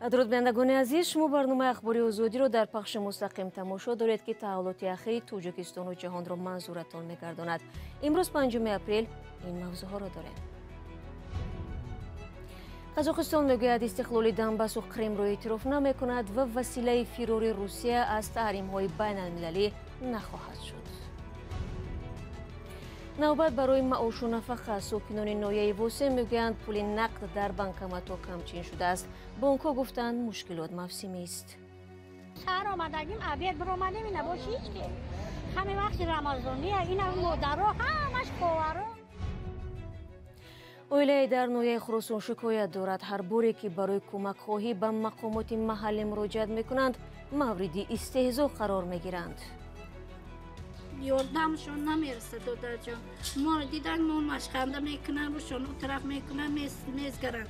درود بینندگان عزیز، شما برنامه اخباری آزادی رو در پخش مستقیم تماشا دارید که تحولات اخیر توجیکستان و جهان را منظورتان می‌گرداند. امروز 5 اپریل این موضوع ها را داریم. قزاقستان میگوید استقلال دنباس و کریم را اعتراف نمی‌کند و وسیله فرار روسیه از تحریم‌های بین‌المللی نخواهد شد. نوبت برای معاش و نفقه ساکنان ناحیه واسه میگویند پول نقد در بانکمات‌ها کمچین شده است. بانک‌ها گفتند مشکلات موسمی است. سر آمدگیم عبید برآمدیم این نباشه هیچ که همین وقت رمضانیه این مادرها همش خواهرها. اویله در نوحیه خراسان شکایت دارد هر باری که برای کمک خواهی به مقامات محلی مراجعت میکنند مورد استهزا قرار میگیرند. یاردمشون نمیرسه دادر جان. ما دیدن ما مشخنده میکنن روشون اون طرف میکنن میزگرند.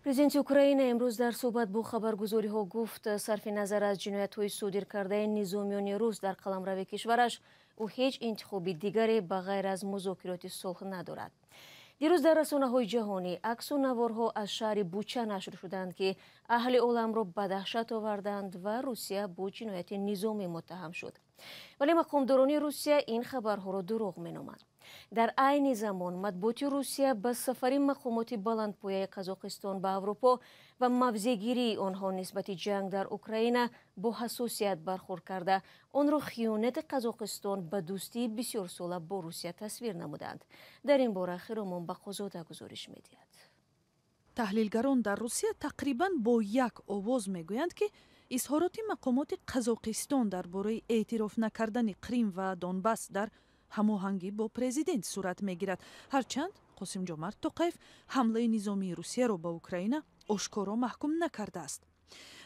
پرزیدنت اوکراین امروز در صحبت با خبرگزاری ها گفت صرف نظر از جنایت های صادر کرده نظامیان روس در قلمرو کشورش او هیچ انتخاب دیگری بغیر از مذاکرات صلح ندارد. دیروز در رسانه‌های جهانی عکس و نوارها از شهر بوچا نشر شدند که اهل عالم را به دهشت آوردند و روسیه با جنایت نظامی متهم شد. ولی مقامداران روسیه این خبرها را دروغ می‌نامند. در عین زمان مطبوعات روسیه به سفر مقامات بلندپایه قزاقستان به اروپا و موضع‌گیری آنها نسبت جنگ در اوکراین با حساسیت برخورد کرده آن را خیانت قزاقستان به دوستی بسیار ساله با روسیه تصویر نمودند. در این باره خیرمان بقازاده گزارش می‌دهد. تحلیلگران در روسیه تقریباً با یک آواز میگویند که اظهارات مقامات قزاقستان درباره اعتراف نکردن کریم و دونباس در هماهنگی با پرزیدنت صورت میگیرد. هرچند قاسم جمعت توقیف حمله نظامی روسیه را به اوکراین آشکارا محکوم نکرده است.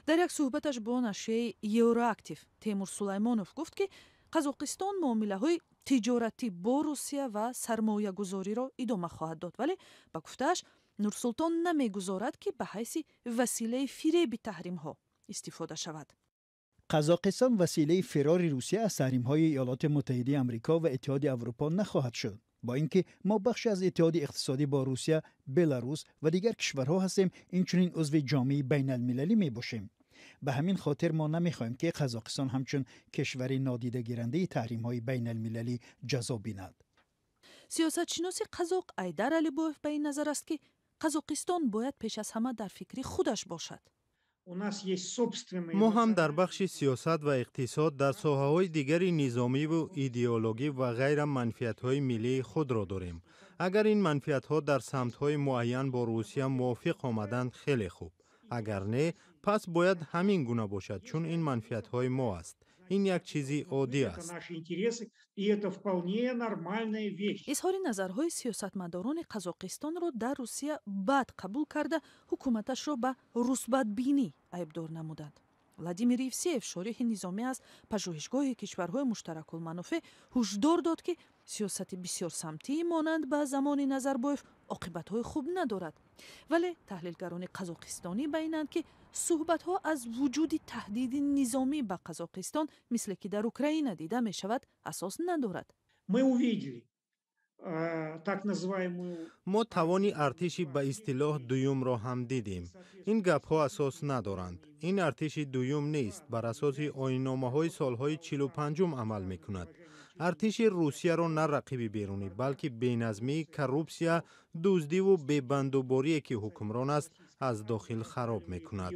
در یک صحبتش با نشریه یورااکتیو تیمور سلیمانوف گفت که قزاقستان معامله‌های تجارتی با روسیه و سرمایه گذاری را ادامه خواهد داد، ولی با گفته‌اش نورسلطان نمیگذارد که به حیث وسیله فریب تحریم‌ها استفاده شود. قزاقستان وسیله فرار روسیه از تحریم‌های ایالات متحده آمریکا و اتحاد اروپا نخواهد شد. با اینکه ما بخشی از اتحاد اقتصادی با روسیه، بلاروس و دیگر کشورها هستیم، اینچنین عضو جامعه بین المللی می باشیم. به همین خاطر ما نمیخواهیم که قزاقستان همچون کشور نادیده گیرنده تحریم‌های بین المللی جزا بیند. سیاستشناس قزاق ایدر علیبوف به این نظر است که قزاقستان باید پیش از همه در فکر خودش باشد. ما هم در بخش سیاست و اقتصاد در ساحه‌های دیگری نظامی و ایدئولوژی و غیر منفعت‌های ملی خود را داریم. اگر این منفعت‌ها در سمت‌های معین با روسیه موافق آمدند خیلی خوب. اگر نه پس باید همین گونه باشد چون این منفعت‌های ما است. این یک چیزی عادی است. اظهار نظرهای سیاستمداران قزاقستان را در روسیه بد قبول کرده حکومتش را به روسبدبینی ایبدار نمودند. ولادیمیر یوسیف شارح نظامی از پژوهشگاه کشورهای مشترک المنافع هشدار داد که سیاست بسیار سمتی مانند به زمان نظربایف عاقبت‌های خوب ندارد. ولی تحلیلگران قزاقستانی بیانند که صحبت‌ها از وجود تهدید نظامی به قزاقستان مثل که در اوکراین دیده می شود اساس ندارد. ما توانی ارتشی به اصطلاح دوم را هم دیدیم. این گپ‌ها اساس ندارند. این ارتش دوم نیست، بر اساس آیین‌نامه‌های سالهای 45 عمل می‌کند. ارتش روسیه را نه رقیب بیرونی بلکه بی‌نظمی، کروپسیا، دزدی و بی‌بندوباری که حکمران است از داخل خراب می‌کند.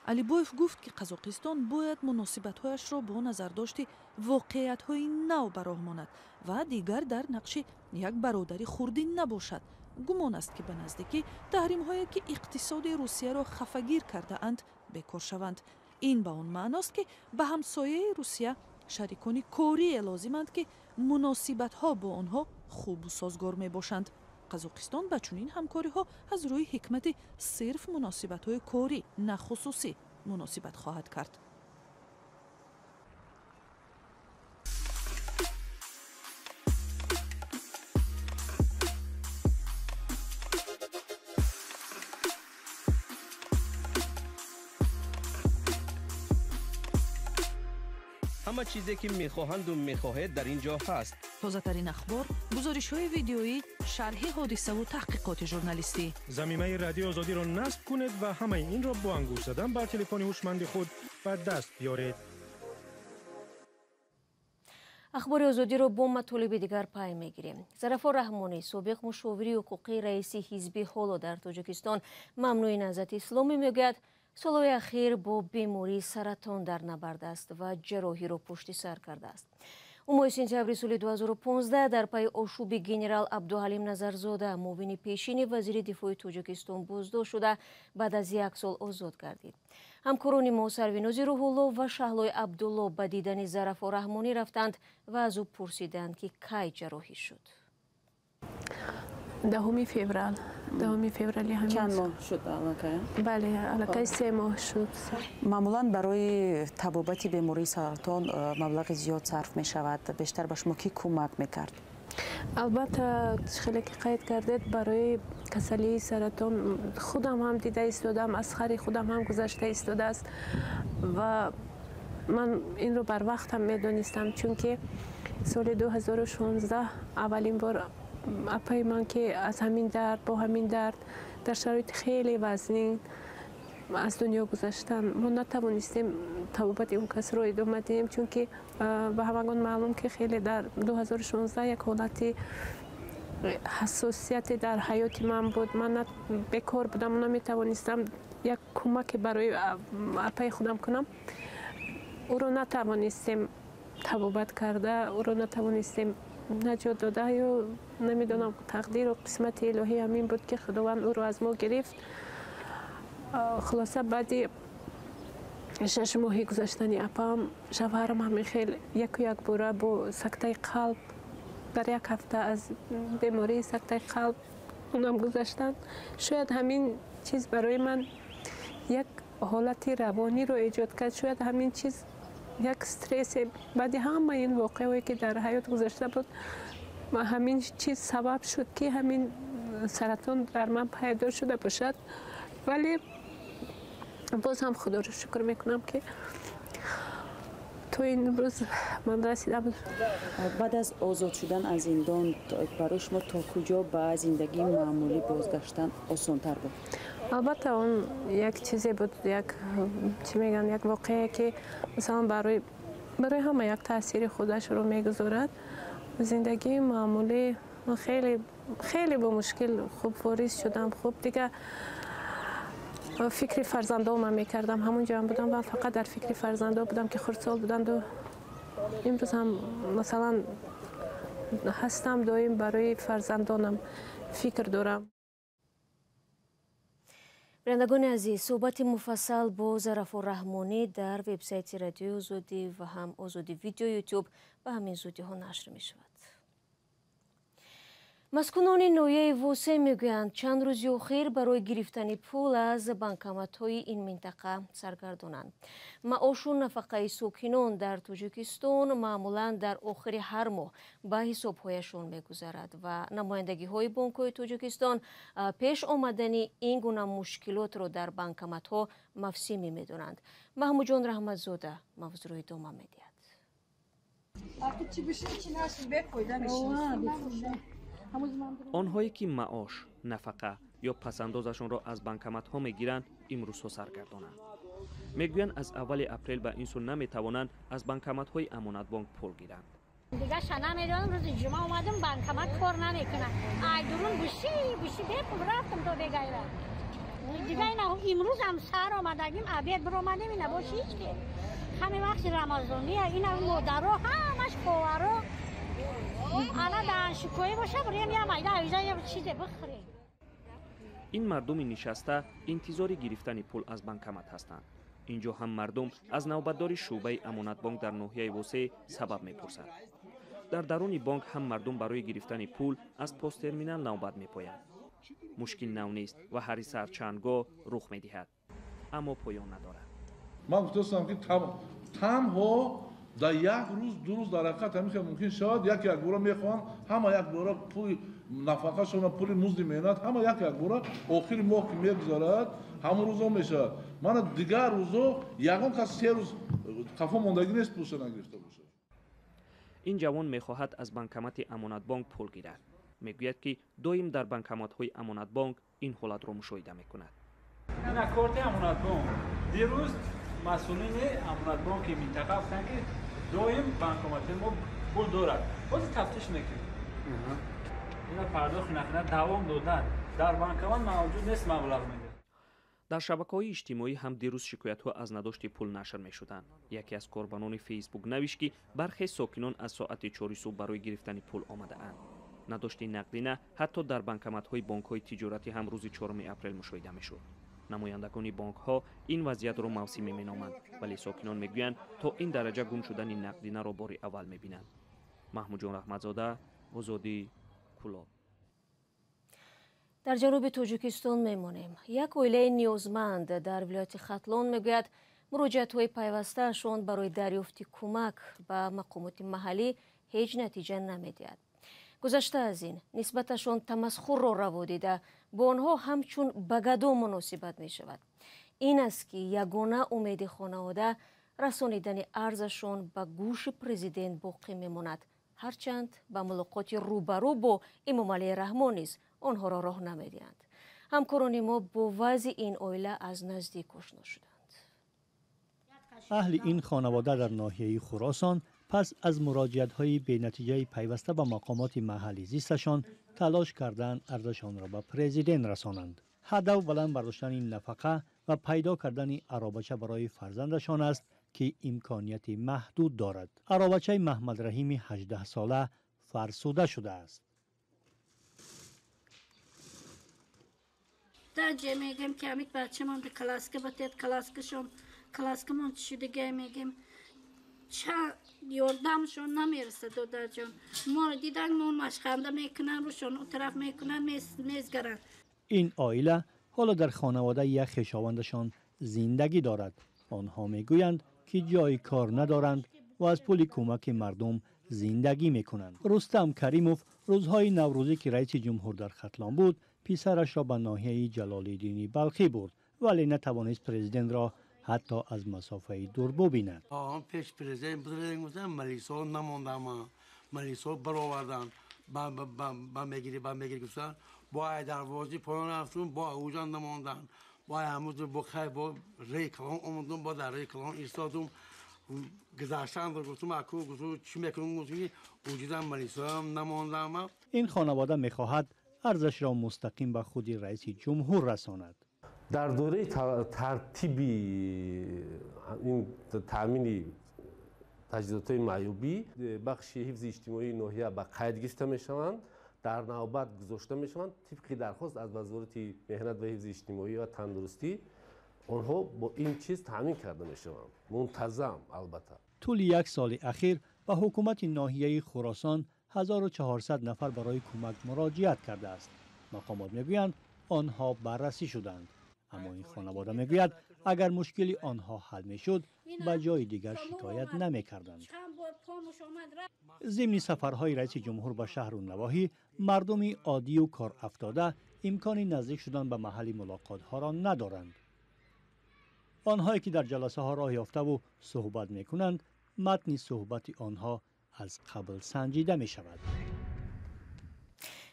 علیبوف گفت که قزاقستان باید مناسبت‌هایش را با نظرداشت واقعیت‌های نو براه ماند و دیگر در نقش یک برادری خردی نباشد. گمان است که به نزدیکی تحریم‌هایی که اقتصاد روسیه را خفگیر کرده اند بکار شوند. این به آن معناست که به همسایه روسیه شریکان کاری لازمند که مناسبت‌ها با آنها خوب و سازگار می باشند. قزاقستان با چنین همکاری‌ها از روی حکمت صرف مناسبت‌های کاری نه خصوصی مناسبت خواهد کرد. همه چیزی که میخواهند و میخواهید در اینجا هست. тозатарин ахбор, гузоришҳои видеоӣ, шарҳи ҳодисаву таҳқиқоти журналистӣ. заминаи радио озодиро насб кунед ва ҳамаи инро бо ангуш задан ба телефони ҳушманди худ ба даст биёред. ахбори озодиро бо матолиби дигар пай мегирем. Зарафор Раҳмонӣ, собиқ мушовири ҳуқуқии раиси ҳизби ҳоло дар Тоҷикистон Мамнуи Наҳзати Исломӣ мегӯяд, солҳои ахир бо бемории саратон дар набард аст ва ҷарроҳиро пушти сар кардааст. ӯ моҳи сентябри соли 2015 дар пайи ошуби генерал Абдуҳалим Назарзода, муовини пешини вазири дифои Тоҷикистон боздошт шуда, баъд аз 1 сол озод гардид. ҳамкорони мо Сарвинози Рӯҳулло ва Шаҳлои Абдулло ба дидани Зарафор Раҳмонӣ рафтанд ва аз ӯ пурсиданд ки кай ҷарроҳӣ шуд. 10 феврал. 10 феврали ҳамин чанд моҳ шуд аллакай? бале, аллакай 3 моҳ шуд. маъмулан барои табобати бемории саратон маблағи зиёд сарф мешавад. бештар ба шумо ки кӯмак мекард? албатта хеле ки қайд кардед, барои касалии саратон худам ҳам дида истодам, аз хари худам ҳам гузашта истодааст ва ман инро барвақтам медонистам, чунки соли 2016 аввалин бор апаи ман ки аз ҳамин дард бо ҳамин дард дар шароити хеле вазнин аз дунё гузаштан, мо натавонистем табобати он касро идома диҳем, чунки ба ҳамагон маълум ки хеле дар 2016 як ҳолати ҳассосияте дар ҳаёти ман буд. Ман бекор будам, наметавонистам як кӯмаке барои апаи худам кунам. ӯро натавонистем табобат карда, ӯро натавонистем наҷот дода, ё намедонам, тақдиру қисмати илоҳӣ ҳамин буд ки худованд ӯро аз мо гирифт. хулоса баъди 6 моҳи гузаштани апам, шавҳарам ҳамихел яку як бора бо сактаи қалб дар як ҳафта аз бемории сактаи қалб онам гузаштанд. шояд ҳамин чиз барои ман як ҳолати равониро эҷод кард, шояд ҳамин чиз як стрессе баъди ҳамаи ин воқеаҳое ки дар ҳаёт гузашта буд, ҳамин чиз сабаб шуд ки ҳамин саратон дар ман пайдо шуда бошад. вале боз ҳам худоро шукр мекунам ки то имрӯз ман расидам. баъд аз озод шудан аз зиндон барои шумо то куҷо ба зиндагии маъмулӣ бозгаштан осонтар буд? албатта он як чизе буд, як чӣ мегӯянд, як воқеае ки масалан барои ҳама як таъсири худашро мегузорад. зиндагии маъмулӣ ман хеле бо мушкил хуб ворис шудам. хуб дигар фикри фарзандомам мекардам. ҳамон ҷоям будам ва фақат дар фикри фарзандо будам ки хурдсол буданду имрӯз ҳам масалан ҳастам, доим барои фарзандонам фикр дорам. бинандагони азиз, суҳбати муфассал бо Зарафор Раҳмонӣ дар вебсайти Радиои Озодӣ ва ҳам Озодӣ видео ютуб ба ҳамин зудиҳо нашр мешавад. маскунони ноҳияи Восе мегӯянд, чанд рӯзи охир барои гирифтани пул аз банкоматҳои ин минтақа саргардонанд. маошу нафақаи сокинон дар Тоҷикистон маъмулан дар охири ҳар моҳ ба ҳисобҳояшон мегузарад ва намояндагиҳои бонкҳои Тоҷикистон пеш омадани ин гуна мушкилотро дар банкоматҳо мавсимӣ медонанд. Маҳмуҷон Раҳматзода мавзӯъро идома медиҳад. онҳое ки маош, нафақа ё пасандозашонро аз банкоматҳо мегиранд, имрӯзҳо саргардонанд. мегӯянд аз аввали апрел ба ин сул наметавонанд аз банкоматҳои амонатбонк пул гиранд. دیگه شنا میدونم روز جمعه اومدم بانکمات کار نمیکنه ای درون گوشی بپول رفتم تو بگیره دیگه اینا امروز هم سر آمدگیم عبید برآمدیم اینا باشه هیچ که همین وقت رمضانیه اینا مادرها همش خواهرها الان دانشجویی باشه بریم یه مایده ایجا یه چیزی بخوریم. این مردم نشسته انتظاری گرفتن پول از بانکمات هستند. اینجا هم مردم از نوبتداری شعبه امانت بانک در ناحیه وسه سبب میپرسند. در درون بانک هم مردم برای گرفتن پول از پست ترمینال نوبت میپویند. مشکل نو نیست و هر سر چندگاه رخ میدهد، اما پایان ندارد. من گفتم که تنها در یک روز دو روز در حقیقت همیشه ممکن شود یک بار میخوان همه یک بار پول نفقه شون پول مزد مهنت همه یک بار آخر ماه که میگذارد همون روزا میشه. من دیگر روزا یگان کس 3 روز کفو ماندگی نیست پولش نگرفته باشه. این جوان میخواهد از بانکمت امانت بانک پول گیرد. میگوید که دویم در بانکمت‌های امانت بانک این حالت را مشاهده میکند. این اکورد امانت بانک دیروز مسئولین امانت بانک منطقه گفتن که دویم بانکمت ما پول دارد. باز تفتیش میکنیم. اینا پرداخت نکنه دوام دادن. در بانکمت موجود نیست مبلغ میده. در شبکه‌های اجتماعی هم دیروز شکایت‌ها از نداشت پول نشر می‌شدند. یکی از کاربران فیسبوک نوشت که برخی ساکنان از ساعت 4 صبح برای گرفتن پول آمده‌اند. نداشت نقدی نه حتی در بانکمت‌های بانک‌های تجارتی هم روز 4 اپریل مشاهده می‌شد. نمایندگان بانک‌ها این وضعیت را موسمی می‌نامند، ولی ساکنان می‌گویند تا این درجه گم شدن نقدینه را بار اول می‌بینند. محمود جان رحمتزاده، آزادی، کلاب. در جنوب تاجیکستان میمانیم. یک اویله نیازمند در ولایت ختلان میگوید مراجعت‌های پیوسته‌شان برای دریافت کمک به مقامات محلی هیچ نتیجه نمی‌دهد. گذشته از این نسبتشان تمسخر را روا دیده با آنها همچون بگدو مناسبت می شود. این است که یگانه امید خانواده رسانیدن ارزشان به گوش پرزیدنت باقی میماند، هرچند به ملاقات روبرو با امام علی رحمان نیز آنها را راه نمیدهند. همکاران ما با وضع این عائله از نزدیک آشنا شدند. اهل این خانواده در ناحیه خراسان پس از مراجعت‌های بی‌نتیجه پیوسته به مقامات محلی زیستشان تلاش کردند ارزشان را به پرزیدنت رسانند. هدف بلند برداشتن این نفقه و پیدا کردن عرابچه برای فرزندشان است که امکانیت محدود دارد. عرابچه محمد رحیم 18 ساله فرسوده است. در جه میگم که امیت بچه من به کلاسکه بتید کلاسکه من شدگه میگم چه یاردمشون نمیرسه دادر جان. ما دیدن ما مشخنده میکنن روشون اون طرف میکنن میزگرن. این عائله حالا در خانواده یک خویشاوندشان زندگی دارد. آنها میگویند که جای کار ندارند و از پول کمک مردم زندگی میکنند. رستم کریموف روزهای نوروزی که رئیس جمهور در ختلان بود پسرش را به ناحیه جلال‌الدین بلخی برد ولی نتوانست پرزیدنت را حتی از مسافه دور ببیند. پیش پرزیدنت بودن ملیسا نموندم ملیسا برآوردن با میگیری گفتن با دروازه پایان رفتون با اوجان نموندن با همون با خیر با ریکلان اومدم با در ریکلان ایستادم گذاشتن رو گفتم اکو گفتم چی میکنم گفتم اوجیدم ملیسا نموندم. این خانواده میخواهد ارزش را مستقیم به خود رئیس جمهور رساند. در دوره ترتیبی این تامین تجهیزات معیوبی بخش حفظ اجتماعی ناحیه به قید گرفته میشوند، در نوبت گذاشته میشوند طبق درخواست از وزارت مهنت و حفظ اجتماعی و تندرستی. آنها با این چیز تامین کرده میشوند، منتظم. البته طول یک سال اخیر به حکومت ناحیه خراسان 1400 نفر برای کمک مراجعت کرده است. مقامات میگویند آنها بررسی شدند، اما این خانواده میگوید اگر مشکلی آنها حل میشد به جای دیگر شکایت نمیکردند. ضمن سفرهای رئیس جمهور به شهر و نواحی مردم عادی و کار افتاده امکان نزدیک شدن به محل ملاقات ها را ندارند. آنهایی که در جلسه ها راه یافته و صحبت میکنند متن صحبت آنها از قبل سنجیده می شود.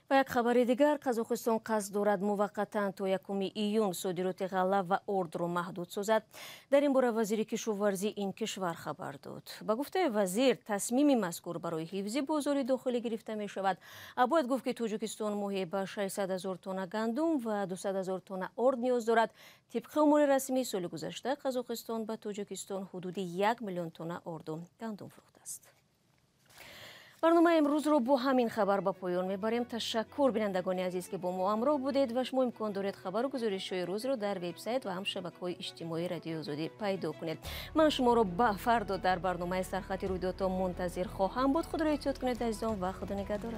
و یک خبر دیگر، قزاقستان قصد دارد موقتا تا 1 ایون صادرات غله و ارد را محدود سازد. در این باره وزیر کشاورزی این کشور خبر داد. به گفته وزیر تصمیم مذکور برای حفظ بازار داخلی گرفته می شود. باید گفت که تاجیکستان ماهی به 600,000 تن گندم و 200,000 تن ارد نیاز دارد. طبق امور رسمی سال گذشته قزاقستان به تاجیکستان حدود 1 میلیون تن ارد و گندم فروخته است. برنامه امروز رو با همین خبر به پایان میبریم. تشکر بینندگان عزیز که با ما همراه بودید و شما امکان دارید خبر و گزارش‌های روز رو در وبسایت و هم شبکه‌های اجتماعی رادیو آزادی پیدا کنید. من شما رو به فردا در برنامه سرخط رویدادها منتظر خواهم بود. خدا را احتیاط کنید عزیزان و خدا نگهدار.